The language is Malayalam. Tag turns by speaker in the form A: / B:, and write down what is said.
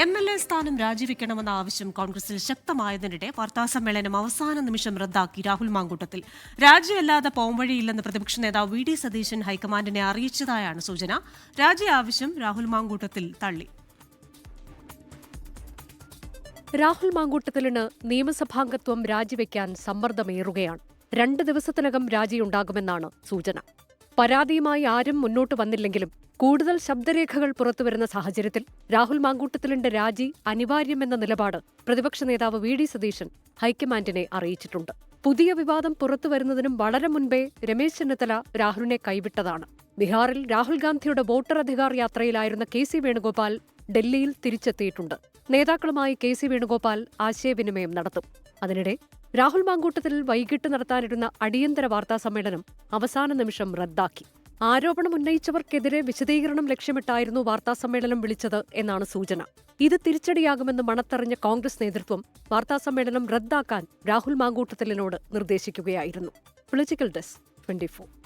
A: MLA സ്ഥാനം രാജിവെക്കണമെന്ന ആവശ്യം കോൺഗ്രസിൽ ശക്തമായതിനിടെ വാർത്താസമ്മേളനം അവസാന നിമിഷം റദ്ദാക്കി രാഹുൽ മാങ്കൂട്ടത്തിൽ. രാജിയല്ലാതെ പോംവഴിയില്ലെന്ന് പ്രതിപക്ഷ നേതാവ് വി ഡി സതീശൻ ഹൈക്കമാൻഡിനെ അറിയിച്ചതായാണ് സൂചന. രാജി ആവശ്യം രാഹുൽ മാങ്കൂട്ടത്തിൽ തള്ളി.
B: രാഹുൽ മാങ്കൂട്ടത്തിലിന് നിയമസഭാംഗത്വം രാജിവെക്കാൻ സമ്മർദ്ദമേറുകയാണ്. 2 ദിവസത്തിനകം രാജിയുണ്ടാകുമെന്നാണ് സൂചന. പരാതിയുമായി ആരും മുന്നോട്ട് വന്നില്ലെങ്കിലും കൂടുതൽ ശബ്ദരേഖകൾ പുറത്തുവരുന്ന സാഹചര്യത്തിൽ രാഹുൽ മാങ്കൂട്ടത്തിലിന്റെ രാജി അനിവാര്യമെന്ന നിലപാട് പ്രതിപക്ഷ നേതാവ് വി ഡി സതീശൻ ഹൈക്കമാൻഡിനെ അറിയിച്ചിട്ടുണ്ട്. പുതിയ വിവാദം പുറത്തുവരുന്നതിനും വളരെ മുൻപേ രമേശ് ചെന്നിത്തല രാഹുലിനെ കൈവിട്ടതാണ്. ബീഹാറിൽ രാഹുൽ ഗാന്ധിയുടെ വോട്ടർ അധികാർ യാത്രയിലായിരുന്ന KC വേണുഗോപാൽ ഡൽഹിയിൽ തിരിച്ചെത്തിയിട്ടുണ്ട്. നേതാക്കളുമായി KC വേണുഗോപാൽ ആശയവിനിമയം നടത്തും. അതിനിടെ രാഹുൽ മാങ്കൂട്ടത്തിൽ വൈകിട്ട് നടത്താനിരുന്ന അടിയന്തര വാർത്താസമ്മേളനം അവസാന നിമിഷം റദ്ദാക്കി. ആരോപണം ഉന്നയിച്ചവർക്കെതിരെ വിശദീകരണം ലക്ഷ്യമിട്ടായിരുന്നു വാർത്താസമ്മേളനം വിളിച്ചത് എന്നാണ് സൂചന. ഇത് തിരിച്ചടിയാകുമെന്ന് മണത്തറിഞ്ഞ കോൺഗ്രസ് നേതൃത്വം വാർത്താസമ്മേളനം റദ്ദാക്കാൻ രാഹുൽ മാങ്കൂട്ടത്തിലിനോട് നിർദ്ദേശിക്കുകയായിരുന്നു. Political desk 24.